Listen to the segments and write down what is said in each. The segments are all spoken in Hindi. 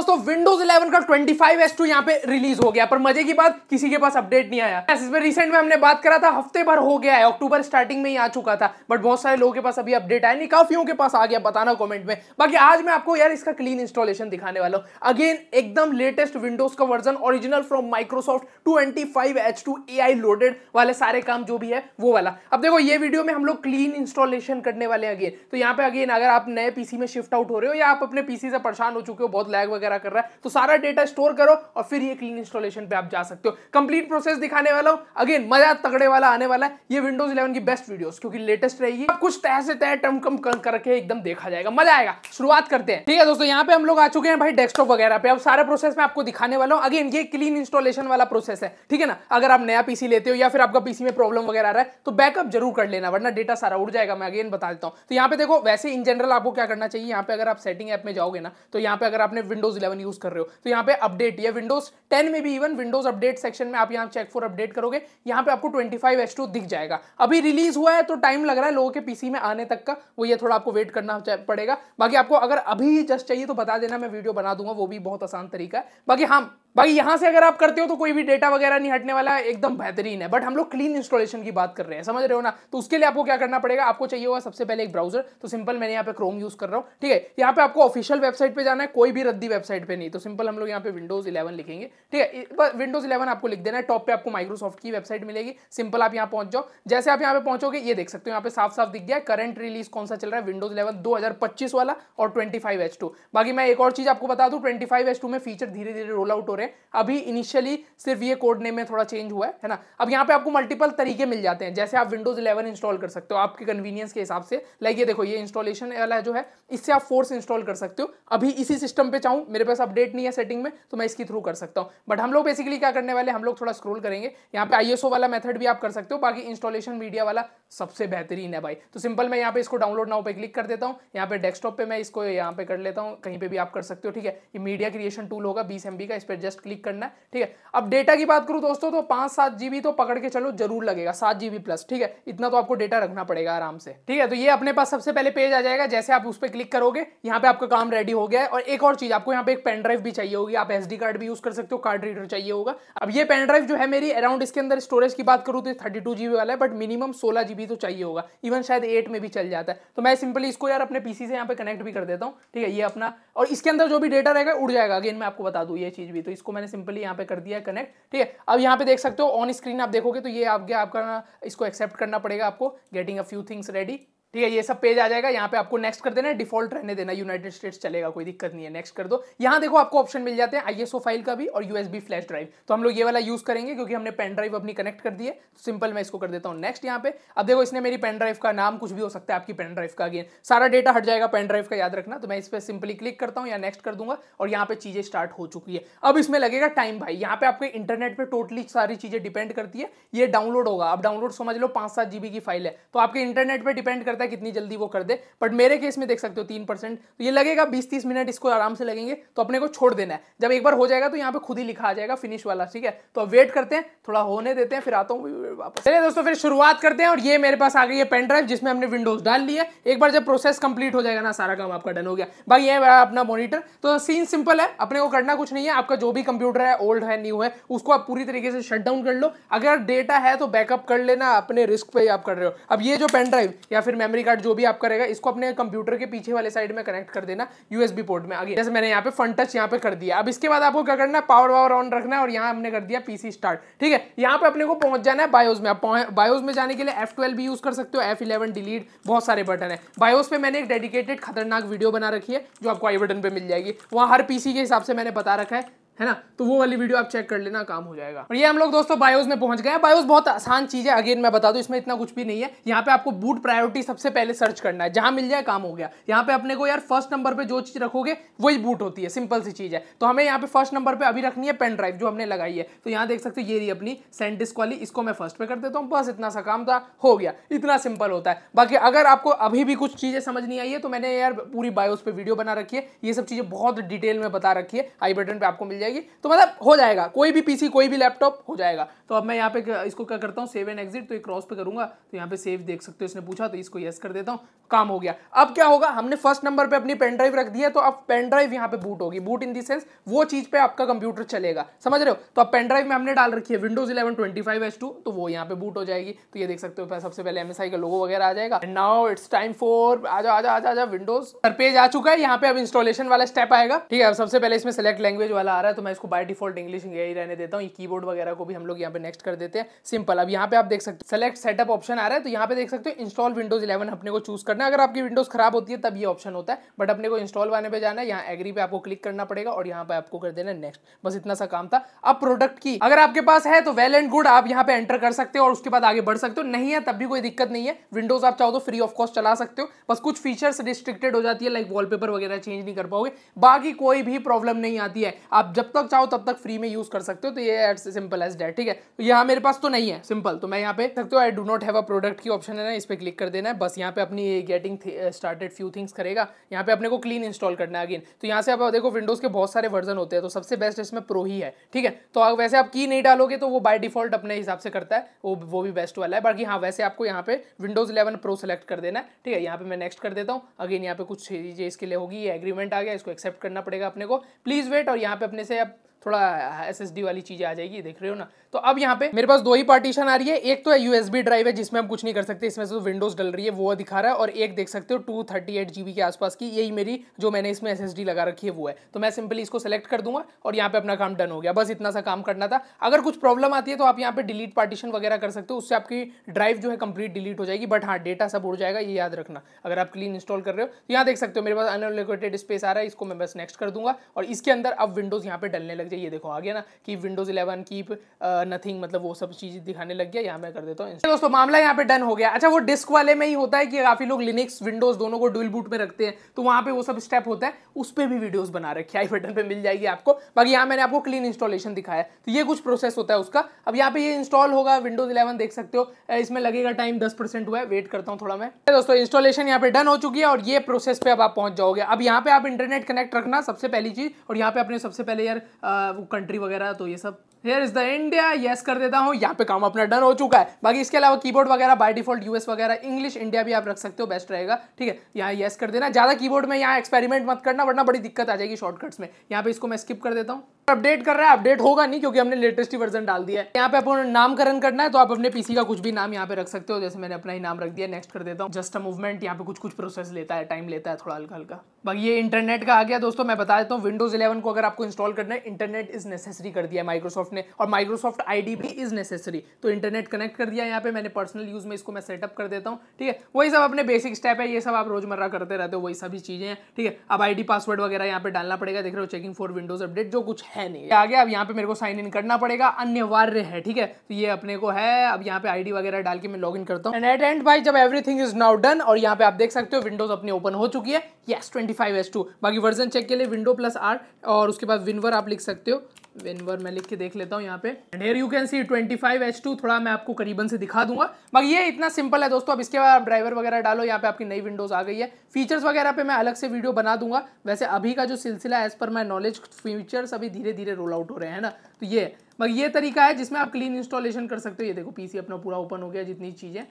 दोस्तों विंडोज 11 का 25S2 यहाँ पे रिलीज हो गया, पर मजे की बात किसी के पास अपडेट नहीं आया। इसमें रिसेंट में हमने बात करा था, हफ्ते भर हो गया है, अक्टूबर स्टार्टिंग में ही आ चुका था, बट बहुत सारे लोगों के पास अभी अपडेट आया नहीं, काफियों के पास आ गया, बताना कमेंट में। बाकी आज मैं आपको यार इसका क्लीन इंस्टॉलेशन दिखाने वाला हूँ। अगेन एकदम लेटेस्ट विंडोज का version, original from Microsoft 25H2 AI loaded वाले सारे काम जो भी है वो वाला। अब देखो ये वीडियो में हम लोग क्लीन इंस्टॉलेशन करने वाले हैं अगेन। तो यहाँ पे अगेन अगर आप नए पीसी में शिफ्ट आउट हो रहे हो या आप अपने पीसी से परेशान हो चुके हो, बहुत लैग वगैरह कर रहा है, तो सारा डेटा स्टोर करो और फिर ये क्लीन इंस्टॉलेशन पे आप जा सकते हो। कंप्लीट प्रोसेस दिखाने वाला हूं। अगेन मजा तगड़े वाला आने वाला है। ये विंडोज 11 की बेस्ट वीडियोस क्योंकि लेटेस्ट रहेगी, कुछ तय से तय टम कम करके एकदम देखा जाएगा, मजा आएगा। शुरुआत करते हैं। ठीक है दोस्तों, यहाँ पे हम लोग आ चुके हैं भाई डेस्कटॉप वगैरह पे। अब सारे प्रोसेस में आपको दिखाने वाला हूं। अगेन ये क्लीन इंस्टॉलेशन वाला प्रोसेस है, ठीक है ना। अगर आप नया पीसी लेते हो या फिर आपका पीसी में प्रॉब्लम वगैरह आ रहा है तो बैकअप जरूर कर लेना, वरना डेटा सारा उड़ जाएगा। मैं अगेन बता देता हूं। तो यहाँ पे देखो, वैसे इन जनरल आपको क्या करना चाहिए, यहाँ पे अगर आप सेटिंग ऐप में जाओगे ना, तो यहाँ पे अगर आपने विंडोज 11 यूज कर रहे हो तो यहाँ पे अपडेट या विंडोज 10 में भी इवन विंडोज अपडेट सेक्शन में आप यहाँ चेक फॉर अपडेट करोगे, यहाँ पे आपको 25H2 दिख जाएगा। अभी रिलीज हुआ है तो टाइम लग रहा है लोगों के पीसी में आने तक का, वो ये थोड़ा आपको वेट करना पड़ेगा। बाकी आपको अगर अभी जस्ट चाहिए तो बता देना, मैं वीडियो बना दूंगा, वो भी बहुत आसान तरीका है। बाकी यहां से अगर आप करते हो तो कोई भी डेटा वगैरह नहीं हटने वाला है, एकदम बेहतरीन है। बट हम लोग क्लीन इंस्टॉलेशन की बात कर रहे हैं, समझ रहे हो ना। तो उसके लिए आपको क्या करना पड़ेगा, आपको चाहिए होगा सबसे पहले एक ब्राउजर। तो सिंपल मैंने यहाँ पे क्रोम यूज कर रहा हूँ, ठीक है। यहाँ पे आपको ऑफिशियल वेबसाइट पे जाना है, कोई भी रद्दी वेबसाइट पे नहीं। तो सिंपल हम लोग यहाँ पे विंडोज 11 लिखेंगे, ठीक है। विंडोज 11 आपको लिख देना है। टॉप पे आपको माइक्रोसॉफ्ट की वेबसाइट मिलेगी, सिंपल आप यहाँ पहुंच जाओ। जैसे आप यहाँ पे पहुंचोगे ये देख सकते हो, यहाँ पे साफ साफ दिख गया करंट रिलीज कौन सा चल रहा है, विंडोज 11 2025 वाला और 25H2। बाकी मैं एक और चीज आपको बता दूं, 25H2 में फीचर धीरे धीरे रोल आउट हो रहे हैं। अभी इनिशियली सिर्फ ये कोड नेम में थोड़ा चेंज हुआ है ना। अब यहाँ पे आपको मल्टीपल तरीके मिल जाते हैं, जैसे आप विंडोज 11 इंस्टॉल कर सकते हो आपके कन्वीनियंस के हिसाब से। लाइक ये देखो, ये इंस्टॉलेशन वाला जो है, इससे आप फोर्स इंस्टॉल कर सकते हो। अभी इसी सिस्टम पे चाहूँ, मेरे पास अपडेट नहीं है सेटिंग में, तो मैं इसकी थ्रू कर सकता हूँ। बट हम लोग बेसिकली क्या करने वाले, हम लोग थोड़ा स्क्रॉल करेंगे। यहाँ पे ISO वाला मेथड भी आप कर सकते हो, बाकी इंस्टॉलेशन मीडिया वाला सबसे बेहतरीन है भाई। तो सिंपल मैं यहाँ पे इसको डाउनलोड नाउ पे क्लिक कर देता हूँ। यहाँ पे डेस्कटॉप पे मैं इसको यहाँ पे कर लेता हूँ, कहीं पे भी आप कर सकते हो, ठीक है। ये मीडिया क्रिएशन टूल होगा 20 MB का, इस पर जस्ट क्लिक करना है, ठीक है। अब डेटा की बात करूँ दोस्तों, तो 5-7 GB तो पकड़ के चलो जरूर लगेगा, 7 GB प्लस, ठीक है। इतना तो आपको डेटा रखना पड़ेगा आराम से, ठीक है। तो ये अपने पास सबसे पहले पेज आ जाएगा। जैसे आप उस पर क्लिक करोगे, यहाँ पे आपका काम रेडी हो गया है। और एक और चीज, आपको यहाँ पे एक पेन ड्राइव भी चाहिए होगी, आप SD कार्ड भी यूज कर सकते हो, कार्ड रीडर चाहिए होगा। अब ये पेन ड्राइव जो है मेरी अराउंड, इसके अंदर स्टोरेज की बात करूँ तो 32 GB वाला है, बट मिनिमम 16 GB तो चाहिए होगा, इवन शायद 8 में भी चल जाता है। तो मैं सिंपली इसको यार अपने पीसी से यहाँ पे कनेक्ट भी कर देता हूँ, ठीक है। ये अपना, और इसके अंदर जो भी डेटा रहेगा उड़ जाएगा। अगेन मैं आपको बता दूं ये चीज भी, तो इसको मैंने सिंपली यहाँ पे कर दिया है कनेक्ट, ठीक है। अब यहाँ पे देख सकते हो ऑन स्क्रीन आप देखोगे तो ये आपका इसको एक्सेप्ट करना पड़ेगा आपको, getting a few things ready, ठीक है। ये सब पेज आ जाएगा। यहाँ पे आपको नेक्स्ट कर देना है, डिफॉल्ट रहने देना, यूनाइटेड स्टेट्स चलेगा, कोई दिक्कत नहीं है, नेक्स्ट कर दो। यहाँ देखो आपको ऑप्शन मिल जाते हैं ISO फाइल का भी और USB फ्लैश ड्राइव। तो हम लोग ये वाला यूज करेंगे क्योंकि हमने पेन ड्राइव अपनी कनेक्ट कर दी है। सिंपल मैं इसको कर देता हूँ नेक्स्ट यहाँ पे। अब देखो, इसने मेरी पेन ड्राइव का नाम कुछ भी हो सकता है, आपकी पेन ड्राइव का, अगेन सारा डेटा हट जाएगा पेन ड्राइव का, याद रखना। तो मैं इस पर सिंपली क्लिक करता हूँ या नेक्स्ट कर दूंगा और यहाँ पे चीजें स्टार्ट हो चुकी है। अब इसमें लगेगा टाइम भाई। यहाँ पे आपके इंटरनेट पे टोटली सारी चीजें डिपेंड करती है। ये डाउनलोड होगा, अब डाउनलोड समझ लो 5-7 GB की फाइल है, तो आपके इंटरनेट पे डिपेंड करता है कितनी जल्दी वो कर दे। बट मेरे केस में देख सकते हो 3%, तो ये लगेगा 20-30 मिनट इसको आराम से लगेंगे। तो अपने को छोड़ देना है, जब एक बार हो जाएगा तो यहाँ पे खुद ही लिखा आ जाएगा फिनिश वाला, ठीक है। तो अब वेट करते हैं, थोड़ा होने देते हैं, फिर आता हूँ वापस। चलिए दोस्तों, फिर शुरुआत करते हैं। और ये मेरे पास आ गई है पेन ड्राइव जिसमें हमने विंडोज डाल लिया। एक बार जब प्रोसेस कंप्लीट हो जाएगा ना, सारा काम आपका डन हो गया। भाई ये अपना मॉनिटर, तो सीन सिंपल है, अपने को करना कुछ नहीं है। आपका जो भी कंप्यूटर है, ओल्ड है न्यू है, उसको आप पूरी तरीके से शट डाउन कर लो। अगर डेटा है तो बैकअप कर लेना, अपने रिस्क पे आप कर रहे हो। अब ये जो पेन ड्राइव या फिर मेमोरी कार्ड जो भी आप करेगा, इसको अपने कंप्यूटर के पीछे वाले साइड में कनेक्ट कर देना USB पोर्ट में। आगे जैसे मैंने यहाँ पे फन टच यहाँ पे कर दिया। अब इसके बाद आपको क्या करना है, पावर ऑन रखना है और यहाँ हमने कर दिया PC स्टार्ट, ठीक है। यहाँ पे अपने को पहुंच जाना है बायोस में। आप बायोस में जाने के लिए F12 भी यूज कर सकते हो, F11 डिलीट, बहुत सारे बटन है। बायोस पे मैंने एक डेडिकेटेड खतरनाक वीडियो बना रखी है जो आपको आई बटन पे मिल जाएगी। वहाँ हर PC के हिसाब से मैंने बता रखा है ना। तो वो वाली वीडियो आप चेक कर लेना, काम हो जाएगा। और ये हम लोग दोस्तों बायोस में पहुंच गए हैं। बायोस बहुत आसान चीज है, अगेन मैं बता दूं, इसमें इतना कुछ भी नहीं है। यहाँ पे आपको बूट प्रायोरिटी सबसे पहले सर्च करना है, जहां मिल जाए काम हो गया। यहाँ पे अपने को यार फर्स्ट नंबर पे जो चीज रखोगे वही बूट होती है, सिंपल सी चीज है। तो हमें यहाँ पे फर्स्ट नंबर पे अभी रखनी है पेन ड्राइव जो हमने लगाई है। तो यहाँ देख सकते हो ये रही अपनी सैंडिस्क वाली, इसको मैं फर्स्ट पे कर देता हूँ, बस इतना सा काम था, हो गया। इतना सिंपल होता है। बाकी अगर आपको अभी भी कुछ चीजें समझ नहीं आई है तो मैंने यार पूरी बायोस पे वीडियो बना रखी है, ये सब चीजें बहुत डिटेल में बता रखी है, आई बटन पे आपको मिल जाएगी। जाएगी। तो मतलब हो जाएगा, कोई भी पीसी कोई भी लैपटॉप हो जाएगा। तो अब मैं यहाँ पे इसको क्या करता हूँ, सेव एंड एग्जिट, तो एक क्रॉस पे करूंगा तो यहाँ पे सेव देख सकते हो, इसने पूछा तो इसको यस कर देता हूँ, काम हो गया। अब क्या होगा, हमने फर्स्ट नंबर पे अपनी पेन ड्राइव रख दी है, तो अब पेन ड्राइव यहाँ पे बूट होगी। बूट इन दी सेंस वो चीज पे आपका कंप्यूटर चलेगा, समझ रहे हो। तो अब पेन ड्राइव में हमने डाल रखी है Windows 11 25H2, तो वो यहाँ पे बूट हो जाएगी। तो ये देख सकते हो, सबसे पहले MSI का लोगो वगैरह आ जाएगा। नाउ इट्स टाइम फॉर आजा आजा आजा आजा विंडोज पेज आ चुका है। यहाँ पे अब इंस्टॉलेशन वाला स्टेप आएगा, ठीक है। अब सबसे पहले इसमें सेलेक्ट लैंग्वेज वाला आ रहा है, तो मैं इसको बाय डिफॉल्ट इंग्लिश यही रहने देता हूँ। ये कीबोर्ड वगैरह को भी हम लोग यहाँ पे नेक्स्ट कर देते हैं, सिंपल। अब यहाँ पे आप देख सकते हो सेलेक्ट सेटअप ऑप्शन आ रहा है, तो यहाँ पे देख सकते हो इंस्टॉल Windows 11 अपने को चूज करना है। अगर आपकी विंडोज खराब होती है तब ये ऑप्शन होता है, बट अपने को इंस्टॉल वाले पे जाना है, यहाँ एग्री पे आपको क्लिक करना पड़ेगा और यहाँ पे आपको कर देना नेक्स्ट। बस इतना सा काम था। अब प्रोडक्ट की अगर आपके पास है तो वेल एंड गुड, आप यहाँ पे एंटर कर सकते हो और उसके बाद आगे बढ़ सकते हो। नहीं है तब भी कोई दिक्कत नहीं है, विंडोज आप चाहो तो फ्री ऑफ कॉस्ट चला सकते हो। बस कुछ फीचर्स रिस्ट्रिक्टेड हो जाती है, लाइक वॉलपेपर वगैरह चेंज नहीं कर पाओगे, बाकी कोई भी प्रॉब्लम नहीं आती है। आप जब तक चाहो तब तक फ्री में यूज कर सकते हो। तो ये सिंपल एज दैट, ठीक है। तो यहाँ मेरे पास तो नहीं है, सिंपल। तो मैं यहाँ पे सकते हो I do not have a product की ऑप्शन है ना, इस पे क्लिक कर देना है। बस यहाँ पे अपनी गेटिंग स्टार्टेड फ्यू थिंग्स करेगा। यहाँ पे अपने को क्लीन इंस्टॉल करना है अगेन। तो यहाँ से आप देखो विंडोज के बहुत सारे वर्जन होते हैं, तो सबसे बेस्ट इसमें प्रो ही है, ठीक है। तो वैसे आप की नहीं डालोगे तो वो बाय डिफॉल्ट अपने हिसाब से करता है, वो भी बेस्ट वाला है। बाकी हाँ, वैसे आपको यहाँ पे Windows 11 Pro सेलेक्ट कर देना है, ठीक है। यहाँ पे मैं नेक्स्ट कर देता हूँ। अगेन यहाँ पे कुछ चीजें इसके लिए होगी, ये एग्रीमेंट आ गया, इसको एक्सेप्ट करना पड़ेगा अपने को, प्लीज वेट। और यहाँ पे अपने से अब थोड़ा SSD वाली चीजें आ जाएगी, देख रहे हो ना। तो अब यहाँ पे मेरे पास दो ही पार्टीशन आ रही है, एक तो है USB ड्राइव है जिसमें हम कुछ नहीं कर सकते, इसमें से तो विंडोज डल रही है वो दिखा रहा है, और एक देख सकते हो 238 GB के आसपास की, यही मेरी जो मैंने इसमें SSD लगा रखी है वो है। तो मैं सिंपली इसको सेलेक्ट कर दूंगा और यहाँ पे अपना काम डन हो गया। बस इतना सा काम करना था। अगर कुछ प्रॉब्लम आती है तो आप यहाँ पे डिलीट पार्टीशन वगैरह कर सकते हो, उससे आपकी ड्राइव जो है कंप्लीट डिलीट हो जाएगी, बट हाँ डेटा सब उड़ जाएगा, ये याद रखना अगर आप क्लीन इंस्टॉल कर रहे हो। तो यहाँ देख सकते हो मेरे पास अनएलोकेटेड स्पेस आ रहा है, इसको मैं बस नेक्स्ट कर दूंगा और इसके अंदर अब विंडोज यहाँ पे डलने लग जाए। ये देखो आ गया ना कि Windows 11 कीप नथिंग, मतलब वो सब चीज दिखाने लग गया। यहाँ मैं कर देता हूँ दोस्तों, मामला यहाँ पे डन हो गया। अच्छा, वो डिस्क वाले में ही होता है कि काफी लोग लिनक्स विंडोज दोनों को डुअल बूट में रखते हैं, तो वहां पे वो सब स्टेप होता है, उस पे भी वीडियोस बना रखे, आई बटन पे मिल जाएगी आपको। बाकी यहाँ मैंने आपको क्लीन इंस्टॉलेशन दिखाया, तो ये कुछ प्रोसेस होता है उसका। अब यहाँ पे ये इंस्टॉल होगा Windows 11, देख सकते हो इसमें लगेगा टाइम, 10% हुआ है, वेट करता हूँ थोड़ा मैं। दोस्तों इंस्टॉलेशन यहाँ पे डन हो चुकी है और ये प्रोसेस पे अब आप पहुंच जाओगे। अब यहाँ पे आप इंटरनेट कनेक्ट रखना सबसे पहली चीज, और यहाँ पे अपने सबसे पहले यार वो कंट्री वगैरह, तो ये सब Here is the India, yes कर देता हूँ। यहाँ पे काम अपना डन हो चुका है। बाकी इसके अलावा कीबोर्ड वगैरह बाय डिफॉल्ट US वगैरह, इंग्लिश इंडिया भी आप रख सकते हो, बेस्ट रहेगा, ठीक है। यहाँ यस कर देना, ज्यादा कीबोर्ड में यहाँ एक्सपेरिमेंट मत करना वरना बड़ी दिक्कत आ जाएगी शॉर्टकट्स में। यहाँ पे इसको मैं स्किप कर देता हूँ। अपडेट कर रहा है, अपडेट होगा नहीं क्योंकि हमने लेटेस्ट ही वर्जन डाल दिया है। यहाँ पे आपको नामकरण करना है, तो आप अपने पीसी का कुछ भी नाम यहाँ पे रख सकते हो, जैसे मैंने अपना ही नाम रख दिया। नेक्स्ट कर देता हूँ। जस्ट अ मूवमेंट, यहाँ पे कुछ प्रोसेस लेता है, टाइम लेता है थोड़ा हल्का हल्का। बाकी ये इंटरनेट का आ गया दोस्तों। मैं बता देता हूँ Windows 11 को अगर आपको इंस्टॉल करना है, इंटरनेट इज नेसेसरी कर दिया माइक्रोसॉफ्ट ने, और माइक्रोसॉफ्ट ID भी इज नेसेसरी। तो इंटरनेट कनेक्ट कर दिया। यहाँ पे मैंने पर्सनल यूज में इसको मैं सेटअप कर देता हूँ, ठीक है। वही सब अपने बेसिक स्टेप है, ये सब आप रोजमर्रा करते रहते हो, वही सभी चीजें हैं, ठीक है। अब ID पासवर्ड वगैरह यहाँ पे डालना पड़ेगा, देख रहे हो, चेकिंग फॉर विंडोज अपडेट, जो कुछ है नहीं आ गया। अब यहाँ पे मेरे को साइन इन करना पड़ेगा, अनिवार्य है, ठीक है। तो ये अपने को है। अब यहाँ पे ID वगैरह डाल के मैं लॉग इन करता हूँ। एंड एट एंड भाई, जब एवरीथिंग इज नाउ डन, और यहाँ पे आप देख सकते हो विंडोज अपनी ओपन हो चुकी है, यस 25H2। बाकी वर्जन चेक के लिए Windows+R और उसके बाद विनवर आप लिख सकते हो। विनवर मैं लिख के देख लेता हूँ यहाँ पे। And here you can see 25H2, थोड़ा मैं आपको करीबन से दिखा दूंगा। बाकी ये इतना सिंपल है दोस्तों। अब इसके बाद आप ड्राइवर वगैरह डालो, यहाँ पे आपकी नई विंडोज आ गई है। फीचर्स वगैरह पे मैं अलग से वीडियो बना दूंगा। वैसे अभी का जो सिलसिला as per my knowledge, features अभी धीरे धीरे रोल आउट हो रहे हैं ना, तो ये तरीका है जिसमें आप क्लीन इंस्टॉलेशन कर सकते हो। ये देखो पीसी अपना पूरा ओपन हो गया, जितनी चीजें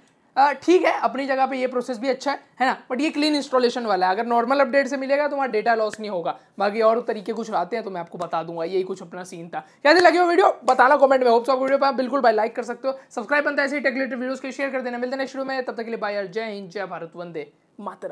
ठीक है, अपनी जगह पे ये प्रोसेस भी अच्छा है ना, बट ये क्लीन इंस्टॉलेशन वाला है। अगर नॉर्मल अपडेट से मिलेगा तो वहाँ डेटा लॉस नहीं होगा। बाकी और तरीके कुछ आते हैं तो मैं आपको बता दूंगा। यही कुछ अपना सीन था। कैसे लगे वो वीडियो बताना कमेंट में। होप सो वीडियो पर बिल्कुल भाई लाइक कर सकते हो, सब्सक्राइब बनता है ऐसे ही टेक रिलेटेड वीडियोस के शेयर कर देना। मिलते हैं नेक्स्ट वीडियो में, तब तक के लिए बाय, जय हिंद, जय भारत, वंदे मातरम।